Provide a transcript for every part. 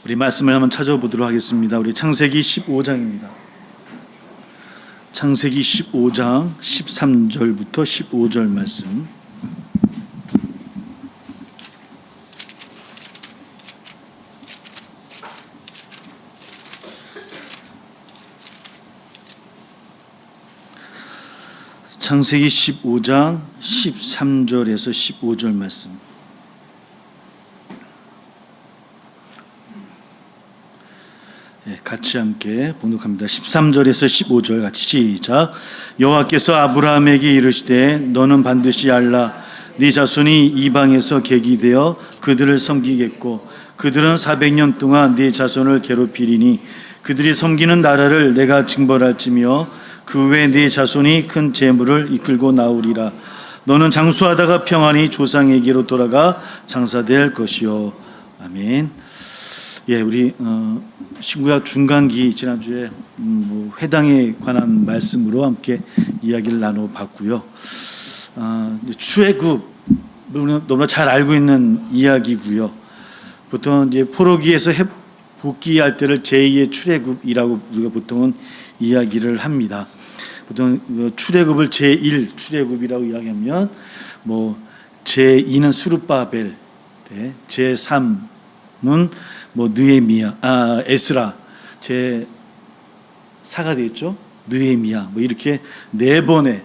우리 말씀을 한번 찾아보도록 하겠습니다. 우리 창세기 15장입니다. 창세기 15장 13절부터 15절 말씀. 창세기 15장 13절에서 15절 말씀. 같이 함께 봉독합니다. 13절에서 15절 같이 시작. 여호와께서 아브라함에게 이르시되 너는 반드시 알라. 네 자손이 이방에서 객이 되어 그들을 섬기겠고 그들은 400년 동안 네 자손을 괴롭히리니 그들이 섬기는 나라를 내가 징벌할지며 그 외 네 자손이 큰 재물을 이끌고 나오리라. 너는 장수하다가 평안히 조상에게로 돌아가 장사될 것이요. 아멘. 우리 신구약 중간기 지난주에 회당에 관한 말씀으로 함께 이야기를 나눠봤고요. 출애굽 너무나 잘 알고 있는 이야기고요. 보통 이제 포로기에서 복귀할 때를 제2의 출애굽이라고 우리가 보통은 이야기를 합니다. 보통 출애굽을 제1 출애굽이라고 이야기하면 제2는 스룹바벨, 제3은 느헤미야, 에스라, 제4가 되겠죠. 느헤미야, 이렇게 네 번의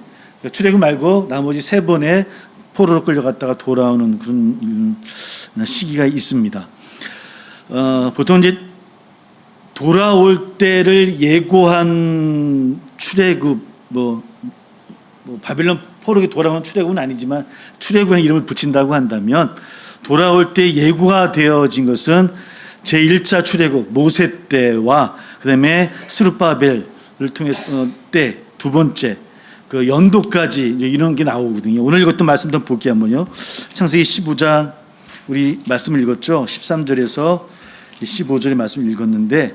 출애굽 말고 나머지 세 번의 포로로 끌려갔다가 돌아오는 그런 시기가 있습니다. 보통 이제 돌아올 때를 예고한 출애굽, 바벨론 포로기 돌아오는 출애굽은 아니지만 출애굽의 이름을 붙인다고 한다면 돌아올 때 예고가 되어진 것은 제1차 출애굽 모세 때와 그 다음에 스룹바벨을 통해서 때 두 번째 그 연도까지 이런 게 나오거든요. 오늘 읽었던 말씀 좀 볼게요. 한번요. 창세기 15장 우리 말씀을 읽었죠. 13절에서 15절의 말씀을 읽었는데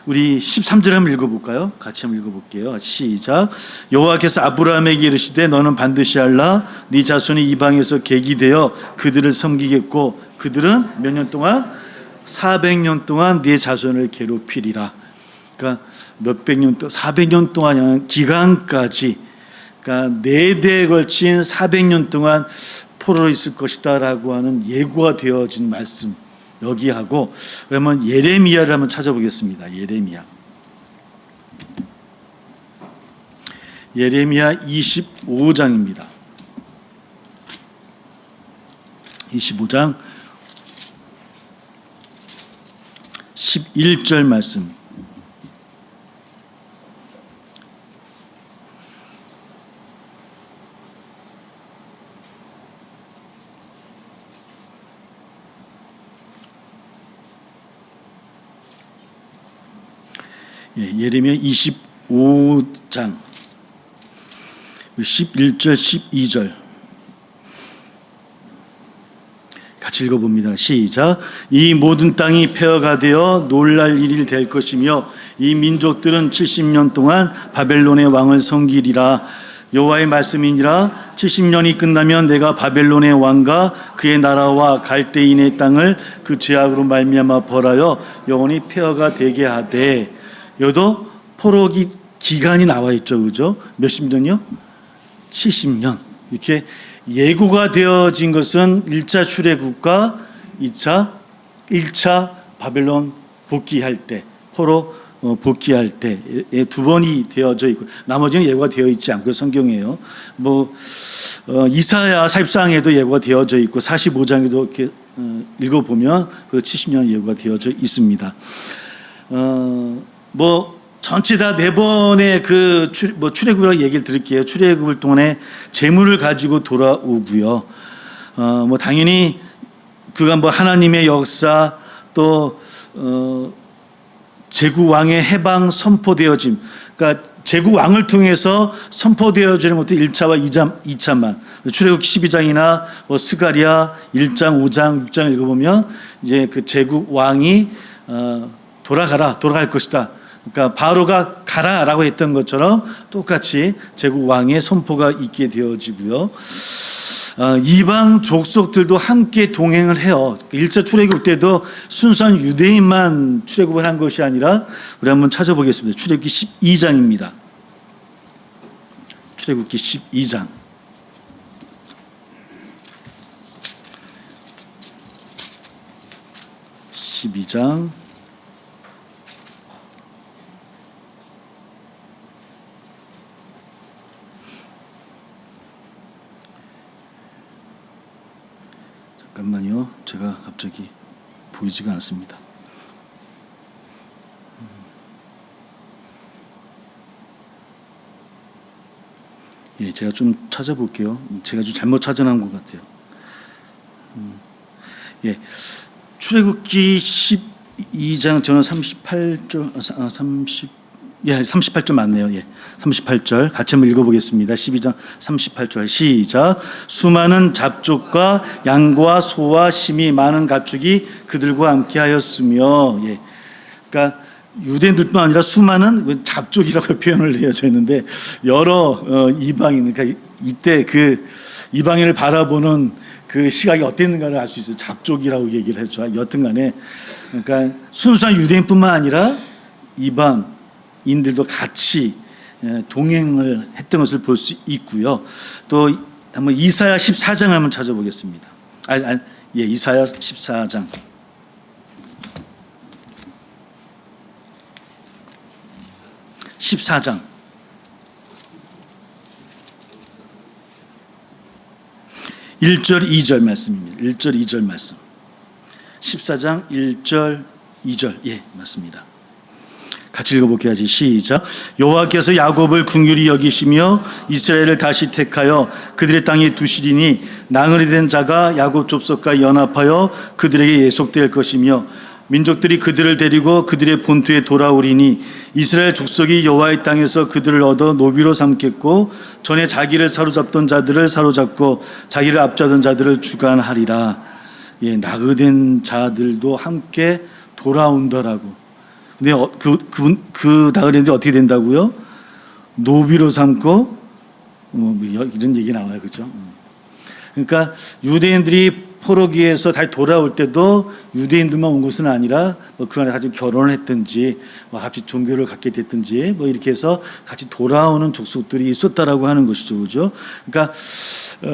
우리 13절 한번 읽어볼까요? 같이 한번 읽어볼게요. 시작. 여호와께서 아브라함에게 이르시되 너는 반드시 알라. 네 자손이 이방에서 객이 되어 그들을 섬기겠고 그들은 몇 년 동안? 400년 동안 네 자손을 괴롭히리라. 그러니까 몇백 년 동안 400년 동안 기간까지 그러니까 4대에 걸친 400년 동안 포로로 있을 것이다 라고 하는 예고가 되어진 말씀 여기 하고 그러면 예레미야를 한번 찾아보겠습니다. 예레미야 25장입니다. 25장 11절 말씀. 예레미야 25장 11절 12절 같이 읽어봅니다. 시작. 이 모든 땅이 폐허가 되어 놀랄 일이 될 것이며 이 민족들은 70년 동안 바벨론의 왕을 섬기리라. 여호와의 말씀이니라. 70년이 끝나면 내가 바벨론의 왕과 그의 나라와 갈대인의 땅을 그 죄악으로 말미암아 벌하여 영원히 폐허가 되게 하되. 여도 포로기 기간이 나와 있죠. 그죠? 몇십 년이요? 70년. 이렇게 예고가 되어진 것은 1차 출애굽과 1차 바벨론 복귀할 때, 포로 복귀할 때 두 번이 되어져 있고 나머지는 예고가 되어 있지 않고 성경이에요. 이사야 44장에도 예고가 되어져 있고 45장에도 이렇게 읽어보면 그 70년 예고가 되어져 있습니다. 전체 다 4번의 출애굽이라고 얘기를 드릴게요. 출애굽을 동안에 재물을 가지고 돌아오고요. 당연히 그가 하나님의 역사 또 제국 왕의 해방 선포되어짐. 그러니까 제국 왕을 통해서 선포되어지는 것도 1차와 2차만. 출애굽 12장이나 스가랴 1장, 5장, 6장 읽어보면 이제 그 제국 왕이 돌아갈 것이다. 그러니까 바로가 가라라고 했던 것처럼 똑같이 제국 왕의 선포가 있게 되어지고요. 이방 족속들도 함께 동행을 해요. 1차 출애굽 때도 순수한 유대인만 출애굽을 한 것이 아니라 우리 한번 찾아보겠습니다. 출애굽기 12장입니다. 출애굽기 12장. 12장 '잠깐만요. 제가 갑자기 보이지가 않습니다. 예, 제가 좀 찾아볼게요. 제가 좀 잘못 찾아놓은 것 같아요. 예, 출애굽기 12장 저는 38절 38절 맞네요. 예. 38절 같이 한번 읽어보겠습니다. 12장 38절 시작. 수많은 잡족과 양과 소와 심이 많은 가축이 그들과 함께 하였으며, 예. 그러니까 유대인들뿐만 아니라 수많은 잡족이라고 표현을 되어져 있는데 여러 이방인, 그러니까 이때 그 이방인을 바라보는 그 시각이 어땠는가를 알 수 있어요. 잡족이라고 얘기를 해줘. 여튼간에 그러니까 순수한 유대인뿐만 아니라 이방인들도 같이 동행을 했던 것을 볼 수 있고요. 또 한번 이사야 14장 한번 찾아보겠습니다. 예, 이사야 14장. 14장 1절 2절 말씀입니다. 1절 2절 말씀. 14장 1절 2절. 예, 맞습니다. 같이 읽어볼게요. 시작. 여호와께서 야곱을 긍휼히 여기시며 이스라엘을 다시 택하여 그들의 땅에 두시리니 나그네 된 자가 야곱 족속과 연합하여 그들에게 예속될 것이며 민족들이 그들을 데리고 그들의 본토에 돌아오리니 이스라엘 족속이 여호와의 땅에서 그들을 얻어 노비로 삼겠고 전에 자기를 사로잡던 자들을 사로잡고 자기를 압제하던 자들을 주관하리라. 예, 나그된 자들도 함께 돌아온다라고. 근데 그 나그네들이 어떻게 된다고요? 노비로 삼고 이런 얘기 나와요, 그렇죠? 그러니까 유대인들이 포로기에서 다시 돌아올 때도 유대인들만 온 것은 아니라 그 안에 같이 결혼을 했든지 같이 종교를 갖게 됐든지 이렇게 해서 같이 돌아오는 족속들이 있었다라고 하는 것이죠, 그렇죠? 그러니까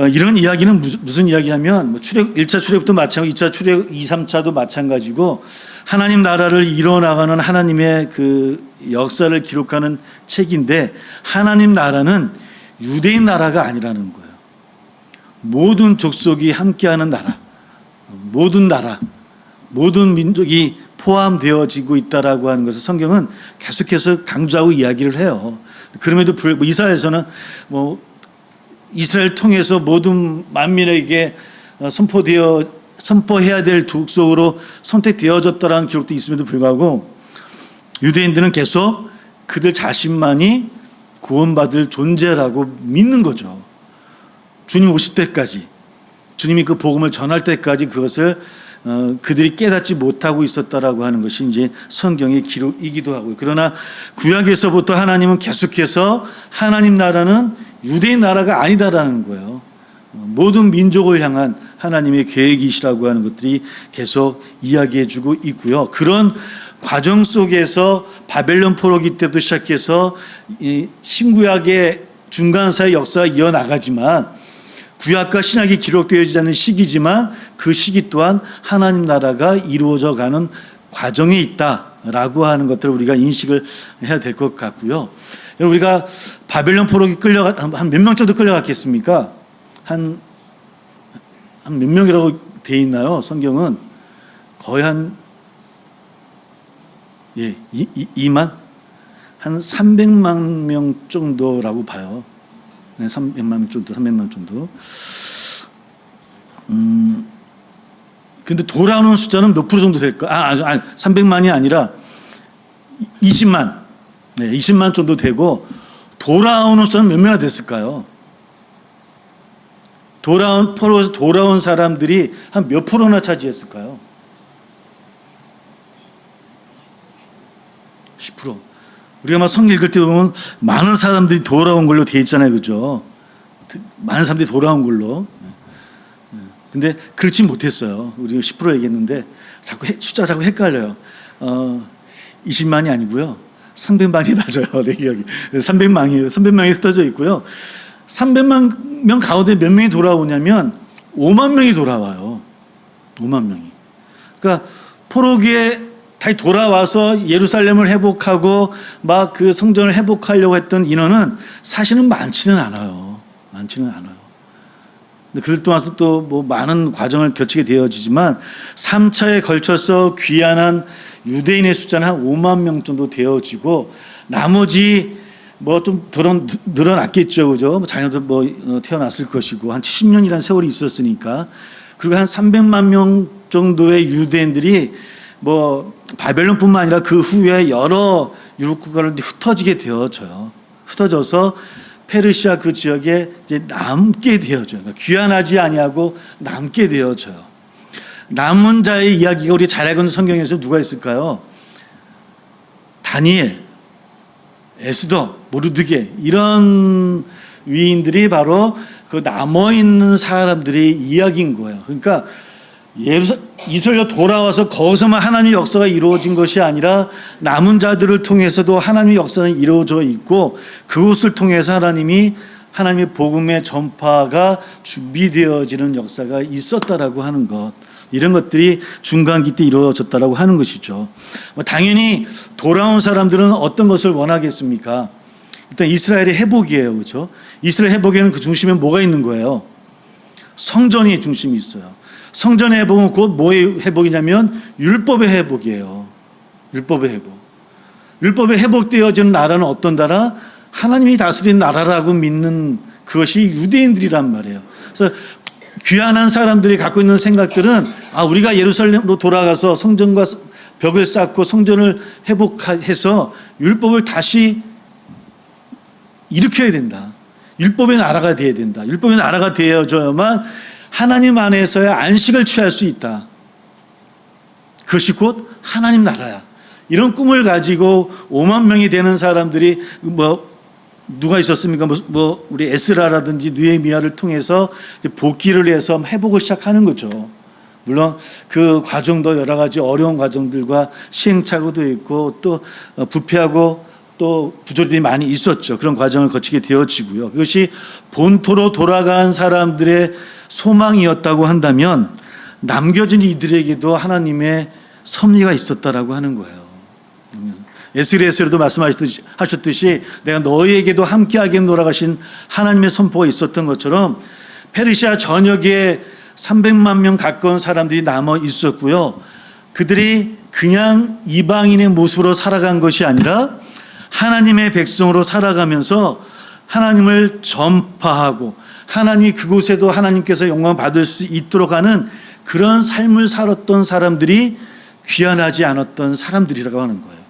이런 이야기는 무슨 이야기냐면 1차 출애굽도 마찬가지고 2차 출애굽 2, 3차도 마찬가지고 하나님 나라를 이뤄나가는 하나님의 그 역사를 기록하는 책인데 하나님 나라는 유대인 나라가 아니라는 거예요. 모든 족속이 함께하는 나라, 모든 민족이 포함되어지고 있다라고 하는 것을 성경은 계속해서 강조하고 이야기를 해요. 그럼에도 불구하고 이사야에서는 이스라엘 통해서 모든 만민에게 선포해야 될 족속으로 선택되어졌다라는 기록도 있음에도 불구하고 유대인들은 계속 그들 자신만이 구원받을 존재라고 믿는 거죠. 주님 오실 때까지, 주님이 그 복음을 전할 때까지 그것을 그들이 깨닫지 못하고 있었다라고 하는 것이 이제 성경의 기록이기도 하고요. 그러나 구약에서부터 하나님은 계속해서 하나님 나라는 유대인 나라가 아니다라는 거예요. 모든 민족을 향한 하나님의 계획이시라고 하는 것들이 계속 이야기해주고 있고요. 그런 과정 속에서 바벨론 포로기 때부터 시작해서 이 신구약의 중간사의 역사가 이어나가지만 구약과 신약이 기록되어지지 않는 시기지만 그 시기 또한 하나님 나라가 이루어져 가는 과정에 있다라고 하는 것들을 우리가 인식을 해야 될 것 같고요. 우리가 바벨론 포로기 한 몇 명 정도 끌려갔겠습니까? 한 몇 명이라고 돼 있나요? 성경은 거의 한 2만? 한 300만 명 정도라고 봐요. 300만 명 정도, 300만 정도. 근데 돌아오는 숫자는 몇 프로 정도 될까? 300만이 아니라 20만. 네, 20만 정도 되고 돌아오는 숫자는 몇 명이나 됐을까요? 포로에서 돌아온 사람들이 한 몇 프로나 차지했을까요? 10%. 우리가 막 성경 읽을 때 보면 많은 사람들이 돌아온 걸로 되어 있잖아요, 그죠? 많은 사람들이 돌아온 걸로. 근데 그렇지 못했어요. 우리 10% 얘기했는데 숫자 자꾸 헷갈려요. 20만이 아니고요. 300만이 맞아요. 내 기억이. 300만이에요. 300만이 흩어져 있고요. 300만 명 가운데 몇 명이 돌아오냐면 5만 명이 돌아와요. 5만 명이. 그러니까 포로기에 다시 돌아와서 예루살렘을 회복하고 막 그 성전을 회복하려고 했던 인원은 사실은 많지는 않아요. 많지는 않아요. 근데 그들 동안 또 뭐 많은 과정을 거치게 되어지지만 3차에 걸쳐서 귀환한 유대인의 숫자는 한 5만 명 정도 되어지고 나머지 뭐 좀 늘어났겠죠. 그죠? 자녀들 뭐 태어났을 것이고 한 70년이라는 세월이 있었으니까. 그리고 한 300만 명 정도의 유대인들이 뭐 바벨론뿐만 아니라 그 후에 여러 유럽 국가를 흩어지게 되어져요. 흩어져서 페르시아 그 지역에 이제 남게 되어져요. 그러니까 귀환하지 아니하고 남게 되어져요. 남은 자의 이야기가 우리 잘 알고 있는 성경에서 누가 있을까요? 다니엘, 에스더, 모르드게 이런 위인들이 바로 그 남아있는 사람들의 이야기인 거예요. 그러니까 이스라엘 돌아와서 거기서만 하나님의 역사가 이루어진 것이 아니라 남은 자들을 통해서도 하나님의 역사는 이루어져 있고 그것을 통해서 하나님의 복음의 전파가 준비되어지는 역사가 있었다라고 하는 것, 이런 것들이 중간기 때 이루어졌다라고 하는 것이죠. 당연히 돌아온 사람들은 어떤 것을 원하겠습니까? 일단 이스라엘의 회복이에요. 그렇죠? 이스라엘 회복에는 그 중심에 뭐가 있는 거예요? 성전이 중심이 있어요. 성전의 회복은 곧 뭐의 회복이냐면 율법의 회복이에요. 율법의 회복. 율법의 회복되어지는 나라는 어떤 나라? 하나님이 다스리는 나라라고 믿는 그것이 유대인들이란 말이에요. 그래서 귀환한 사람들이 갖고 있는 생각들은 우리가 예루살렘으로 돌아가서 성전과 벽을 쌓고 성전을 회복해서 율법을 다시 일으켜야 된다. 율법의 나라가 되어야 된다. 율법의 나라가 되어져야만 하나님 안에서의 안식을 취할 수 있다. 그것이 곧 하나님 나라야. 이런 꿈을 가지고 5만 명이 되는 사람들이 누가 있었습니까? 우리 에스라라든지 느헤미야를 통해서 복귀를 해서 회복을 시작하는 거죠. 물론 그 과정도 여러 가지 어려운 과정들과 시행착오도 있고 또 부패하고 또 부조리들이 많이 있었죠. 그런 과정을 거치게 되어지고요. 그것이 본토로 돌아간 사람들의 소망이었다고 한다면 남겨진 이들에게도 하나님의 섭리가 있었다라고 하는 거예요. 에스겔에서도 말씀하셨듯이 내가 너희에게도 함께하게 놀아가신 하나님의 선포가 있었던 것처럼 페르시아 전역에 300만 명 가까운 사람들이 남아 있었고요. 그들이 그냥 이방인의 모습으로 살아간 것이 아니라 하나님의 백성으로 살아가면서 하나님을 전파하고 하나님이 그곳에도 하나님께서 영광을 받을 수 있도록 하는 그런 삶을 살았던 사람들이 귀환하지 않았던 사람들이라고 하는 거예요.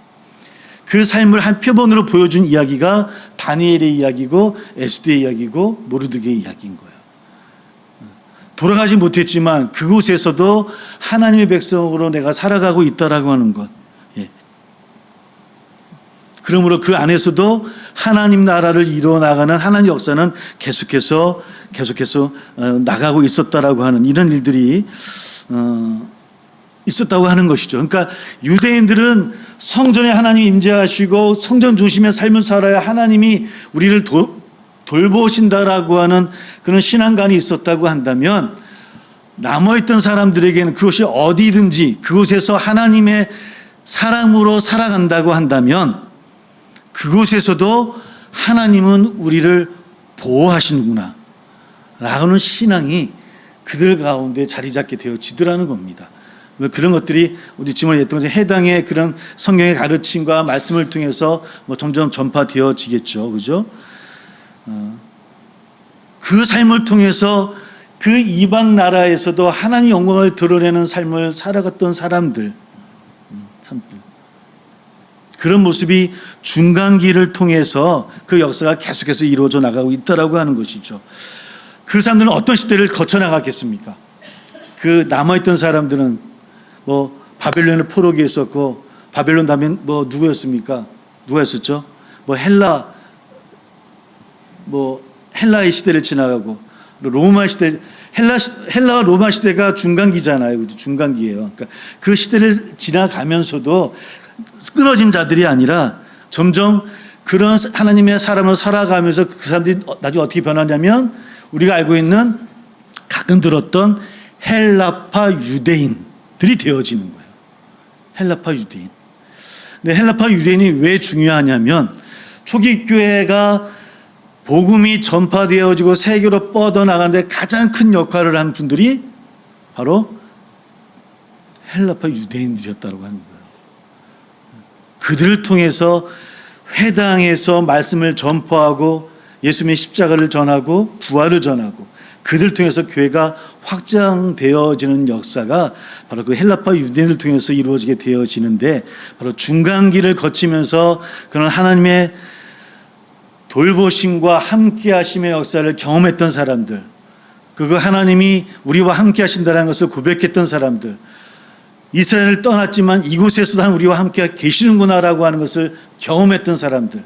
그 삶을 한 표본으로 보여준 이야기가 다니엘의 이야기고 에스더의 이야기고 모르드게의 이야기인 거예요. 돌아가지 못했지만 그곳에서도 하나님의 백성으로 내가 살아가고 있다라고 하는 것. 그러므로 그 안에서도 하나님 나라를 이루어 나가는 하나님 역사는 계속해서 나가고 있었다라고 하는 이런 일들이 있었다고 하는 것이죠. 그러니까 유대인들은 성전에 하나님이 임재하시고 성전 중심의 삶을 살아야 하나님이 우리를 돌보신다라고 하는 그런 신앙관이 있었다고 한다면 남아있던 사람들에게는 그것이 어디든지 그곳에서 하나님의 사랑으로 살아간다고 한다면 그곳에서도 하나님은 우리를 보호하시는구나 라는 신앙이 그들 가운데 자리 잡게 되어지더라는 겁니다. 그런 것들이 우리 지금 했던 것처럼 해당의 그런 성경의 가르침과 말씀을 통해서 점점 전파되어지겠죠. 그죠? 그 삶을 통해서 그 이방 나라에서도 하나님 영광을 드러내는 삶을 살아갔던 사람들, 그런 모습이 중간기를 통해서 그 역사가 계속해서 이루어져 나가고 있다라고 하는 것이죠. 그 사람들은 어떤 시대를 거쳐 나갔겠습니까? 그 남아있던 사람들은 바벨론을 포로기에 있었고, 바벨론 다음에 누구였습니까? 누가였었죠? 헬라의 시대를 지나가고, 로마 시대, 헬라와 로마 시대가 중간기잖아요. 그죠? 중간기예요. 그러니까 그 시대를 지나가면서도 끊어진 자들이 아니라 점점 그런 하나님의 사람으로 살아가면서 그 사람들이 나중에 어떻게 변하냐면 우리가 알고 있는 가끔 들었던 헬라파 유대인들이 되어지는 거예요. 헬라파 유대인. 근데 헬라파 유대인이 왜 중요하냐면 초기 교회가 복음이 전파되어지고 세계로 뻗어나가는데 가장 큰 역할을 한 분들이 바로 헬라파 유대인들이었다고 하는 거예요. 그들을 통해서 회당에서 말씀을 전파하고 예수님의 십자가를 전하고 부활을 전하고 그들 통해서 교회가 확장되어지는 역사가 바로 그 헬라파 유대인을 통해서 이루어지게 되어지는데 바로 중간기를 거치면서 그런 하나님의 돌보심과 함께하심의 역사를 경험했던 사람들, 그거 하나님이 우리와 함께하신다는 것을 고백했던 사람들, 이스라엘을 떠났지만 이곳에서도 우리와 함께 계시는구나라고 하는 것을 경험했던 사람들,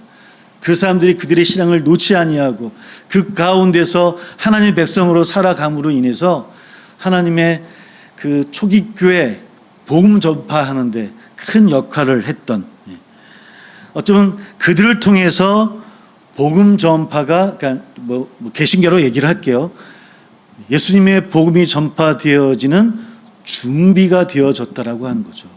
그 사람들이 그들의 신앙을 놓지 아니하고 그 가운데서 하나님의 백성으로 살아감으로 인해서 하나님의 그 초기 교회 복음 전파하는데 큰 역할을 했던, 어쩌면 그들을 통해서 복음 전파가, 그러니까 개신교로 얘기를 할게요. 예수님의 복음이 전파되어지는 준비가 되어졌다라고 하는 거죠.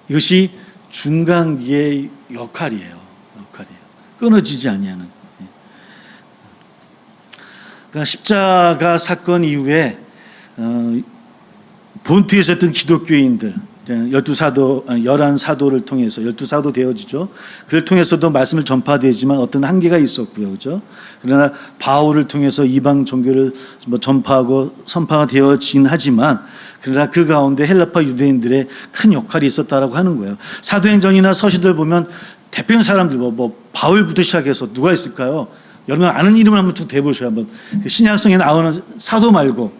이것이 중간기의 역할이에요. 끊어지지 아니하는. 그러니까 십자가 사건 이후에 본토에 있었던 기독교인들, 11사도를 통해서 12사도 되어지죠. 그를 통해서도 말씀을 전파되지만 어떤 한계가 있었고요. 그죠? 그러나 바울을 통해서 이방 종교를 전파하고 선파가 되어지긴 하지만 그러나 그 가운데 헬라파 유대인들의 큰 역할이 있었다라고 하는 거예요. 사도행전이나 서신들 보면 대표적인 사람들 바울부터 시작해서 누가 있을까요? 여러분 아는 이름을 한번 쭉 대보셔요. 한번 신약성에 나오는 사도 말고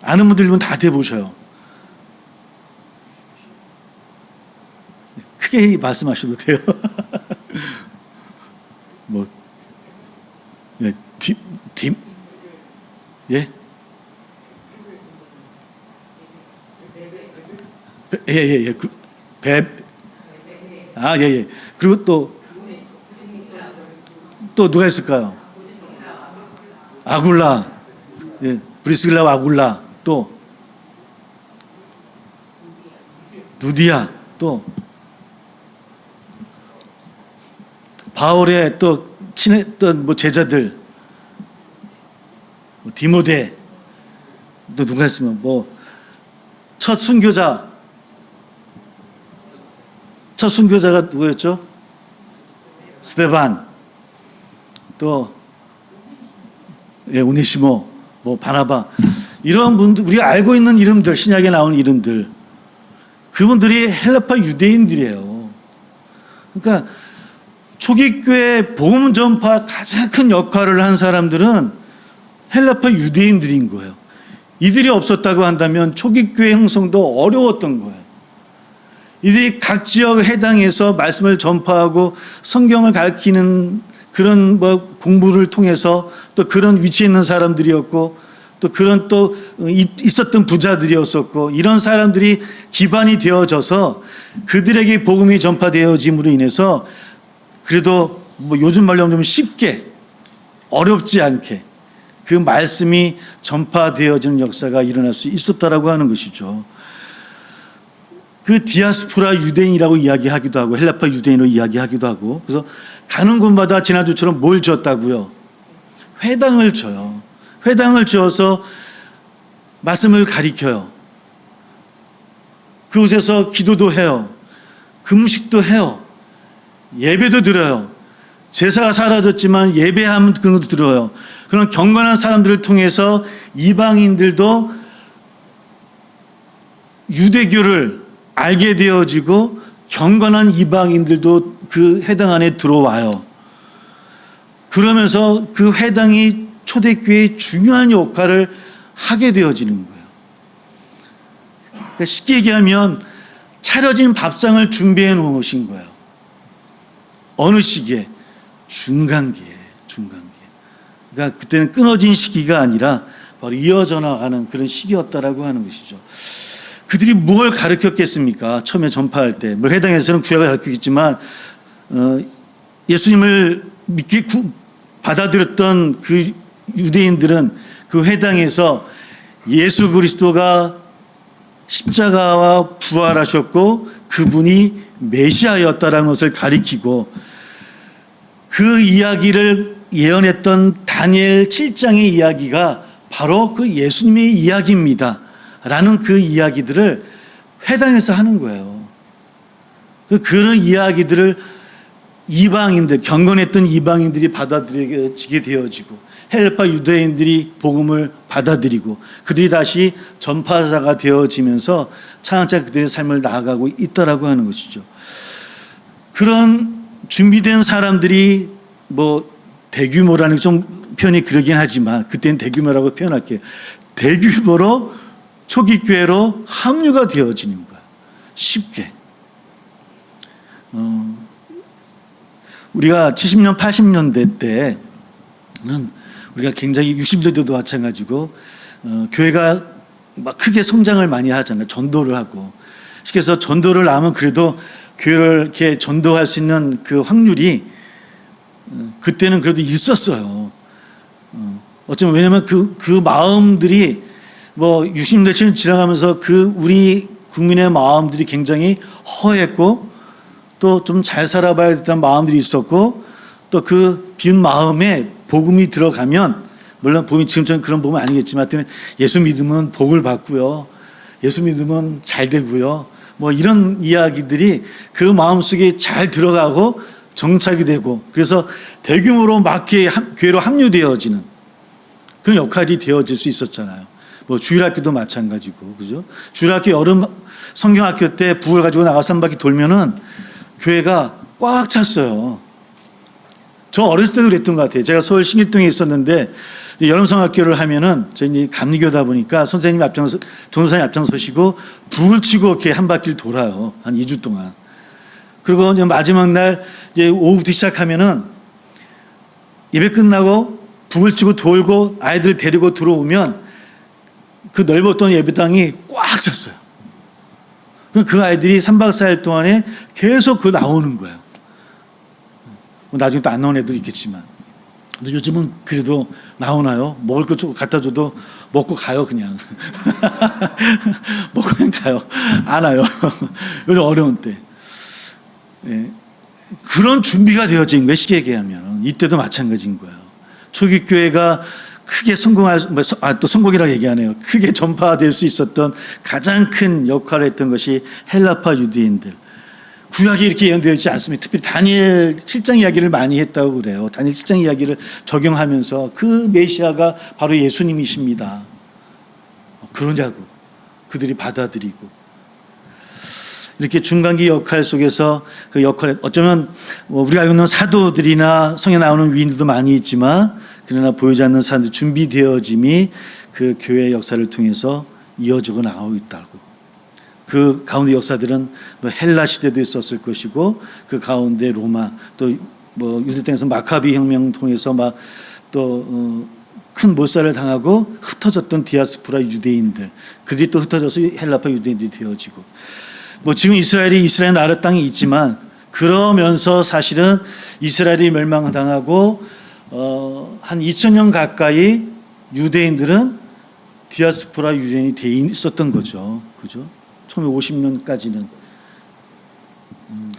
아는 분들이면 다 대보셔요. 크게 말씀하셔도 돼요. 예? 예. 예. 그리고 또 누가 있을까요? 아굴라. 예. 브리스길라와 아굴라. 또 누디아. 또 바울의 또 친했던 제자들, 디모데, 또 누가 있으면 첫 순교자가 누구였죠? 스데반, 또 오네시모, 바나바, 이런 분들, 우리가 알고 있는 이름들, 신약에 나오는 이름들, 그분들이 헬라파 유대인들이에요. 그러니까 초기 교회 복음 전파 가장 큰 역할을 한 사람들은 헬라파 유대인들인 거예요. 이들이 없었다고 한다면 초기 교회 형성도 어려웠던 거예요. 이들이 각 지역 해당에서 말씀을 전파하고 성경을 가르치는 그런 공부를 통해서 또 그런 위치에 있는 사람들이었고 또 그런 또 있었던 부자들이었었고 이런 사람들이 기반이 되어져서 그들에게 복음이 전파되어짐으로 인해서 그래도 요즘 말로 하면 좀 쉽게 어렵지 않게 그 말씀이 전파되어지는 역사가 일어날 수 있었다라고 하는 것이죠. 그 디아스포라 유대인이라고 이야기하기도 하고 헬라파 유대인으로 이야기하기도 하고 그래서 가는 곳마다 지난주처럼 뭘 지었다고요? 회당을 지어요. 회당을 지어서 말씀을 가리켜요. 그곳에서 기도도 해요. 금식도 해요. 예배도 드려요. 제사가 사라졌지만 예배하면 그런 것도 들어요. 그런 경건한 사람들을 통해서 이방인들도 유대교를 알게 되어지고 경건한 이방인들도 그 회당 안에 들어와요. 그러면서 그 회당이 초대교회의 중요한 역할을 하게 되어지는 거예요. 그러니까 쉽게 얘기하면 차려진 밥상을 준비해 놓으신 거예요. 어느 시기에? 중간기에. 그러니까 그때는 끊어진 시기가 아니라 바로 이어져 나가는 그런 시기였다라고 하는 것이죠. 그들이 뭘 가르쳤겠습니까? 처음에 전파할 때. 뭐 회당에서는 구약을 가르쳤겠지만 예수님을 믿게 받아들였던 그 유대인들은 그 회당에서 예수 그리스도가 십자가와 부활하셨고 그분이 메시아였다라는 것을 가리키고 그 이야기를 예언했던 다니엘 7장의 이야기가 바로 그 예수님의 이야기입니다 라는 그 이야기들을 회당에서 하는 거예요. 그런 이야기들을 이방인들, 경건했던 이방인들이 받아들여지게 되어지고 헬파 유대인들이 복음을 받아들이고 그들이 다시 전파자가 되어지면서 차근차근 그들의 삶을 나아가고 있다라고 하는 것이죠. 그런 준비된 사람들이 뭐 대규모라는 좀 표현이 그러긴 하지만 그때는 대규모라고 표현할게요. 대규모로 초기 교회로 합류가 되어지는 거야. 쉽게. 우리가 70년, 80년대 때는 우리가 굉장히 60년대도 마찬가지고 교회가 막 크게 성장을 많이 하잖아요. 전도를 하고. 그래서 전도를 하면 그래도 교회를 이렇게 전도할 수 있는 그 확률이 그때는 그래도 있었어요. 어쩌면 왜냐면 그 마음들이 뭐 60년대쯤 지나가면서 그 우리 국민의 마음들이 굉장히 허했고 또 좀 잘 살아봐야 된다는 마음들이 있었고 또 그 빈 마음에 복음이 들어가면 물론 복음이 지금처럼 그런 복음은 아니겠지만 하여튼 예수 믿으면 복을 받고요. 예수 믿으면 잘 되고요. 뭐 이런 이야기들이 그 마음속에 잘 들어가고 정착이 되고 그래서 대규모로 막 교회로 합류되어지는 그런 역할이 되어질 수 있었잖아요. 뭐 주일학교도 마찬가지고 그죠? 주일학교 여름 성경학교 때 북을 가지고 나가서 한 바퀴 돌면은 교회가 꽉 찼어요. 저 어렸을 때도 그랬던 것 같아요. 제가 서울 신길동에 있었는데 여름성학교를 하면은 저희 감리교다 보니까 선생님이 전도사님 앞장서시고 북을 치고 이렇게 한 바퀴를 돌아요. 한 2주 동안. 그리고 이제 마지막 날 이제 오후부터 시작하면은 예배 끝나고 북을 치고 돌고 아이들 데리고 들어오면 그 넓었던 예배당이 꽉 찼어요. 그 아이들이 3박 4일 동안에 계속 나오는 거예요. 나중에 또 안 나온 애도 있겠지만. 근데 요즘은 그래도 나오나요? 먹을 거 좀 갖다 줘도 먹고 가요, 그냥. 먹고 그냥 가요. 안 와요. 요즘 어려운 때. 예. 그런 준비가 되어진 거예요, 시기에 비하면. 이때도 마찬가지인 거예요. 초기 교회가 크게 또 성공이라고 얘기하네요. 크게 전파될 수 있었던 가장 큰 역할을 했던 것이 헬라파 유대인들. 구약이 이렇게 예언되어 있지 않습니다. 특히 다니엘 7장 이야기를 많이 했다고 그래요. 다니엘 7장 이야기를 적용하면서 그 메시아가 바로 예수님이십니다. 그러냐고 그들이 받아들이고 이렇게 중간기 역할 속에서 그 역할에 어쩌면 우리가 알고 있는 사도들이나 성에 나오는 위인들도 많이 있지만 그러나 보이지 않는 사람들 준비되어짐이 그 교회의 역사를 통해서 이어지고 나가고 있다고. 그 가운데 역사들은 헬라 시대도 있었을 것이고 그 가운데 로마 또 뭐 유대 땅에서 마카비 혁명 통해서 막 또 큰 몰살을 당하고 흩어졌던 디아스포라 유대인들 그들이 또 흩어져서 헬라파 유대인들이 되어지고 뭐 지금 이스라엘 나라 땅에 있지만 그러면서 사실은 이스라엘이 멸망당하고 한 2000년 가까이 유대인들은 디아스포라 유대인이 돼 있었던 거죠. 그죠? 1950년까지는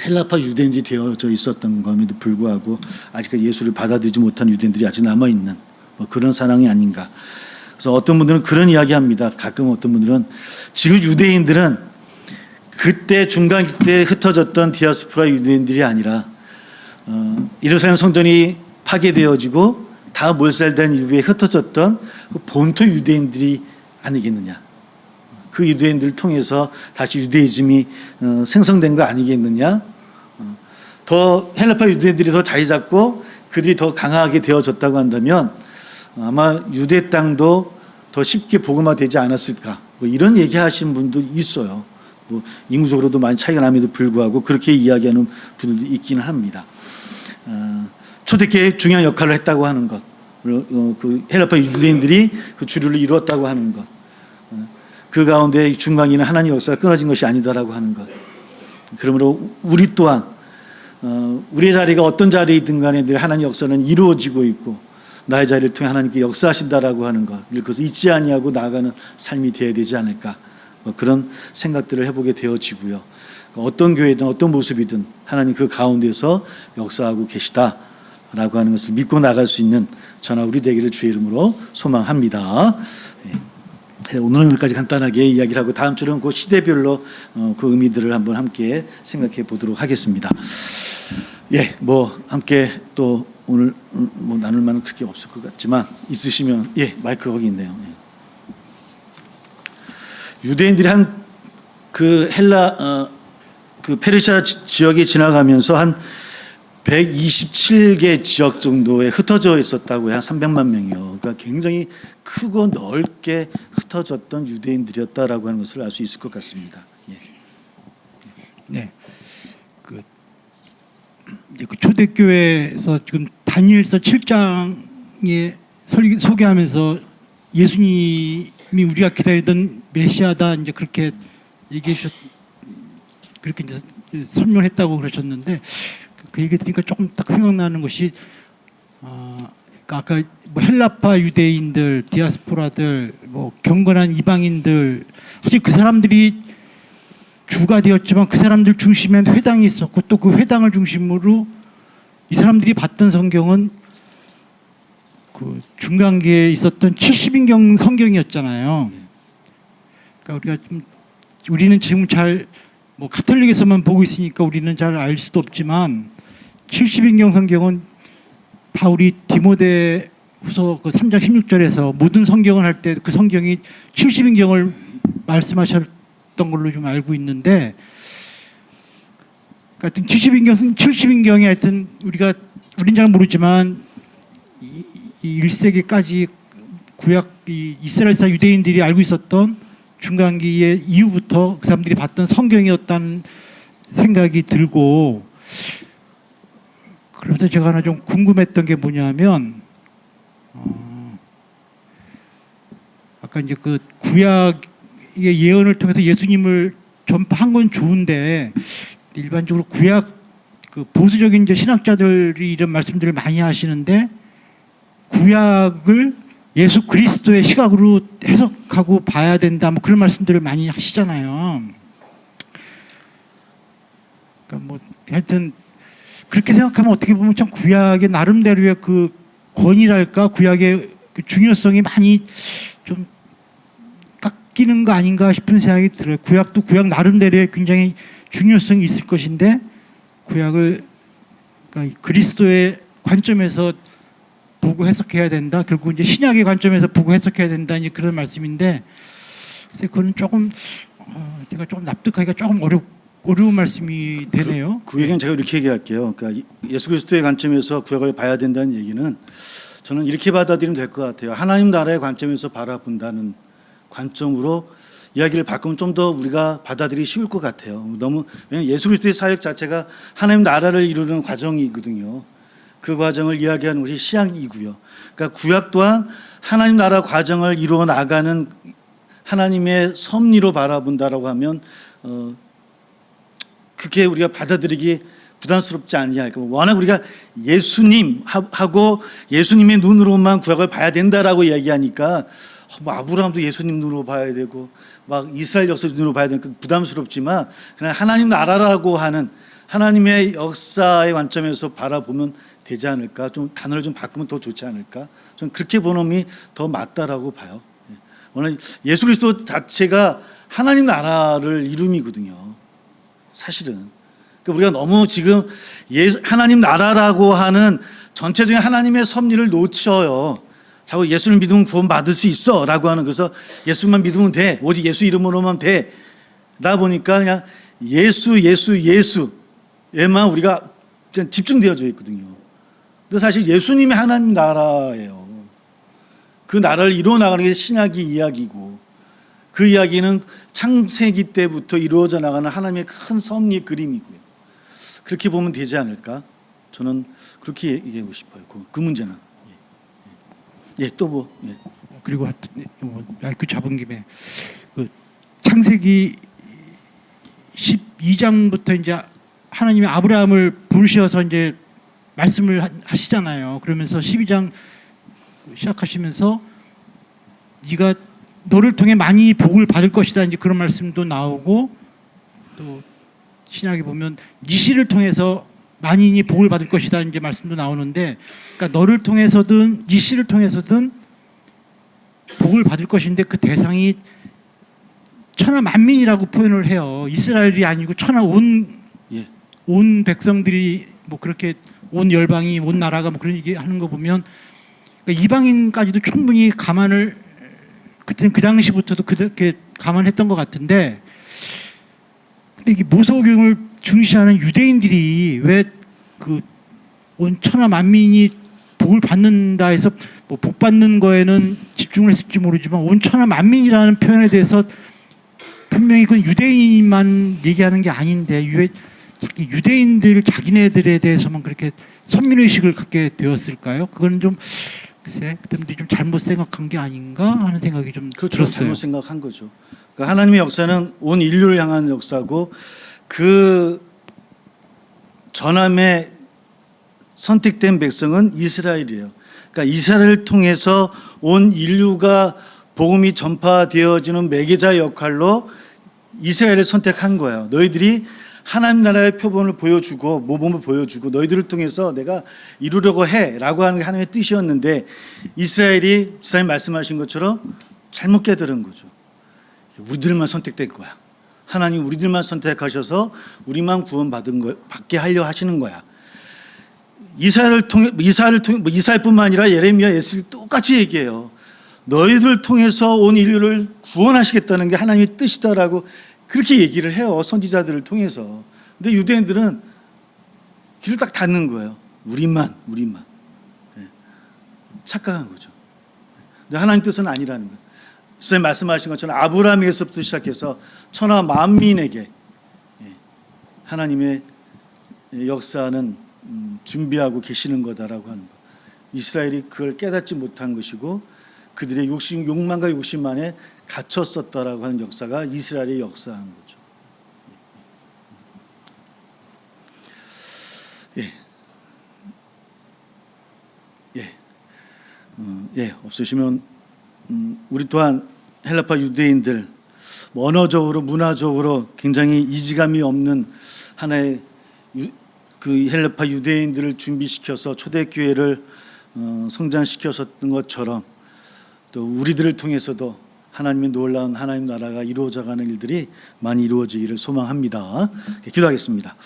헬라파 유대인들이 되어져 있었던 것에도 불구하고 아직까지 예수를 받아들이지 못한 유대인들이 아직 남아있는 뭐 그런 상황이 아닌가. 그래서 어떤 분들은 그런 이야기합니다. 가끔 어떤 분들은 지금 유대인들은 그때 중간기 때 흩어졌던 디아스포라 유대인들이 아니라 예루살렘 성전이 파괴되어지고 다 몰살된 이후에 흩어졌던 그 본토 유대인들이 아니겠느냐. 그 유대인들을 통해서 다시 유대이즘이 생성된 거 아니겠느냐. 더 헬라파 유대인들이 더 자리 잡고 그들이 더 강하게 되어졌다고 한다면 아마 유대 땅도 더 쉽게 복음화되지 않았을까. 뭐 이런 얘기하시는 분도 있어요. 뭐 인구적으로도 많이 차이가 남에도 불구하고 그렇게 이야기하는 분들도 있기는 합니다. 초대교회의 중요한 역할을 했다고 하는 것. 그 헬라파 유대인들이 그 주류를 이루었다고 하는 것, 그 가운데 중간기는 하나님 역사가 끊어진 것이 아니다라고 하는 것. 그러므로 우리 또한 우리의 자리가 어떤 자리이든 간에 늘 하나님 역사는 이루어지고 있고 나의 자리를 통해 하나님께 역사하신다라고 하는 것, 그것을 잊지 아니하고 나아가는 삶이 되어야 되지 않을까, 그런 생각들을 해보게 되어지고요. 어떤 교회든 어떤 모습이든 하나님 그 가운데서 역사하고 계시다라고 하는 것을 믿고 나갈 수 있는 저나 우리 되기를 주의 이름으로 소망합니다. 오늘은 여기까지 간단하게 이야기를 하고 다음 주는 그 시대별로 그 의미들을 한번 함께 생각해 보도록 하겠습니다. 함께 또 오늘 나눌 만한 그렇게 없을 것 같지만 있으시면 마이크 거기 있네요. 유대인들이 한 그 헬라 그 페르시아 지역에 지나가면서 한 127개 지역 정도에 흩어져 있었다고 해요. 한 300만 명이요. 그러니까 굉장히 크고 넓게 흩어졌던 유대인들이었다라고 하는 것을 알 수 있을 것 같습니다. 네. 그 초대교회에서 지금 다니엘서 7장에 소개하면서 예수님이 우리가 기다리던 메시아다 이제 그렇게 얘기해 그렇게 이제 설명했다고 그러셨는데 그 얘기 들으니까 조금 딱 생각나는 것이 아까 헬라파 유대인들, 디아스포라들, 경건한 이방인들 사실 그 사람들이 주가 되었지만 그 사람들 중심엔 회당이 있었고 또 그 회당을 중심으로 이 사람들이 봤던 성경은 그 중간기에 있었던 70인경 성경이었잖아요. 그러니까 우리는 지금 잘 가톨릭에서만 보고 있으니까 우리는 잘 알 수도 없지만 70인경 성경은 바울이 디모데 후서 그 3장 16절에서 모든 성경을 할 때 그 성경이 70인경을 말씀하셨던 걸로 좀 알고 있는데 하여튼 70인경이 하여튼 우린 잘 모르지만 1세기까지 구약 이스라엘사 유대인들이 알고 있었던 중간기의 이후부터 그 사람들이 봤던 성경이었다는 생각이 들고 그러면서 제가 하나 좀 궁금했던 게 뭐냐면 아까 이제 그 구약의 예언을 통해서 예수님을 전파한 건 좋은데 일반적으로 구약 그 보수적인 이제 신학자들이 이런 말씀들을 많이 하시는데 구약을 예수 그리스도의 시각으로 해석하고 봐야 된다 그런 말씀들을 많이 하시잖아요. 그러니까 하여튼 그렇게 생각하면 어떻게 보면 참 구약의 나름대로의 그 권위랄까 구약의 그 중요성이 많이 좀 깎이는 거 아닌가 싶은 생각이 들어요. 구약도 구약 나름대로의 굉장히 중요성이 있을 것인데 구약을 그러니까 그리스도의 관점에서 보고 해석해야 된다. 결국 이제 신약의 관점에서 보고 해석해야 된다. 이제 그런 말씀인데, 그거는 조금 제가 조금 납득하기가 조금 어려운 말씀이 되네요. 그 얘기는 제가 이렇게 얘기할게요. 그러니까 예수 그리스도의 관점에서 구약을 봐야 된다는 얘기는 저는 이렇게 받아들이면 될 것 같아요. 하나님 나라의 관점에서 바라본다는 관점으로 이야기를 바꾸면 좀 더 우리가 받아들이기 쉬울 것 같아요. 왜냐하면 예수 그리스도의 사역 자체가 하나님 나라를 이루는 과정이거든요. 그 과정을 이야기하는 것이 신약이고요. 그러니까 구약 또한 하나님 나라 과정을 이루어 나가는 하나님의 섭리로 바라본다라고 하면 그게 우리가 받아들이기 부담스럽지 않냐. 워낙 우리가 예수님하고 예수님의 눈으로만 구약을 봐야 된다라고 이야기하니까 아브라함도 예수님 눈으로 봐야 되고 이스라엘 역사 눈으로 봐야 되니까 부담스럽지만 그냥 하나님 나라라고 하는 하나님의 역사의 관점에서 바라보면 되지 않을까? 좀 단어를 좀 바꾸면 더 좋지 않을까? 좀 그렇게 보는 놈이 더 맞다라고 봐요. 오늘 예수 그리스도 자체가 하나님 나라를 이름이거든요. 사실은. 그러니까 우리가 너무 지금 하나님 나라라고 하는 전체적인 하나님의 섭리를 놓쳐요. 자꾸 예수를 믿으면 구원받을 수 있어 라고 하는 그래서 예수만 믿으면 돼. 오직 예수 이름으로만 돼. 나 보니까 그냥 예수에만 우리가 집중되어져 있거든요. 근데 사실 예수님이 하나님 나라예요. 그 나라를 이루어 나가는 게 신약의 이야기고 그 이야기는 창세기 때부터 이루어져 나가는 하나님의 큰 섭리 그림이고요. 그렇게 보면 되지 않을까? 저는 그렇게 얘기하고 싶어요. 그 문제는. 예, 또 뭐. 예. 그리고 그 잡은 김에 그 창세기 12장부터 이제 하나님이 아브라함을 부르셔서 이제 말씀을 하시잖아요. 그러면서 12장 시작하시면서 네가 너를 통해 많이 복을 받을 것이다, 이제 그런 말씀도 나오고, 또 신약에 보면 네 씨를 통해서 만인이 복을 받을 것이다, 이제 말씀도 나오는데, 그러니까 너를 통해서든 네 씨를 통해서든 복을 받을 것인데 그 대상이 천하 만민이라고 표현을 해요. 이스라엘이 아니고 천하 예. 온 백성들이 뭐 그렇게 온 열방이 온 나라가 뭐 그런 얘기 하는 거 보면, 그러니까 이방인까지도 충분히 감안을 그때는 그 당시부터도 그렇게 감안했던 것 같은데, 근데 이게 모세오경을 중시하는 유대인들이 왜 그 온 천하 만민이 복을 받는다 해서 뭐 복 받는 거에는 집중을 했을지 모르지만 온 천하 만민이라는 표현에 대해서 분명히 그 유대인만 얘기하는 게 아닌데 왜 특히 유대인들 자기네들에 대해서만 그렇게 선민의식을 갖게 되었을까요? 그건 좀 글쎄 그때부터 좀 잘못 생각한 게 아닌가 하는 생각이 좀 그렇죠. 들었어요. 잘못 생각한 거죠. 그러니까 하나님의 역사는 온 인류를 향한 역사고, 그 전함에 선택된 백성은 이스라엘이에요. 그러니까 이스라엘을 통해서 온 인류가 복음이 전파되어지는 매개자 역할로 이스라엘을 선택한 거예요. 너희들이 하나님 나라의 표본을 보여주고 모범을 보여주고 너희들을 통해서 내가 이루려고 해라고 하는 게 하나님의 뜻이었는데, 이스라엘이 지사님 말씀하신 것처럼 잘못 깨달은 거죠. 우리들만 선택될 거야. 하나님 우리들만 선택하셔서 우리만 받게 하려 하시는 거야. 이사야뿐만 아니라 예레미야, 에스겔 똑같이 얘기해요. 너희들 통해서 온 인류를 구원하시겠다는 게 하나님의 뜻이다라고 그렇게 얘기를 해요. 선지자들을 통해서. 근데 유대인들은 귀를 딱 닫는 거예요. 우리만. 네. 착각한 거죠. 근데 하나님 뜻은 아니라는 거예요. 선생님 말씀하신 것처럼 아브라함에서부터 시작해서 천하 만민에게 하나님의 역사는 준비하고 계시는 거다라고 하는 거. 이스라엘이 그걸 깨닫지 못한 것이고 그들의 욕망과 욕심 안에 갇혔었다라고 하는 역사가 이스라엘의 역사인 거죠. 없으시면 우리 또한 헬라파 유대인들 언어적으로 문화적으로 굉장히 이지감이 없는 하나의 그 헬라파 유대인들을 준비시켜서 초대교회를 성장시켰었던 것처럼 또 우리들을 통해서도 하나님의 놀라운 하나님 나라가 이루어져가는 일들이 많이 이루어지기를 소망합니다. 기도하겠습니다.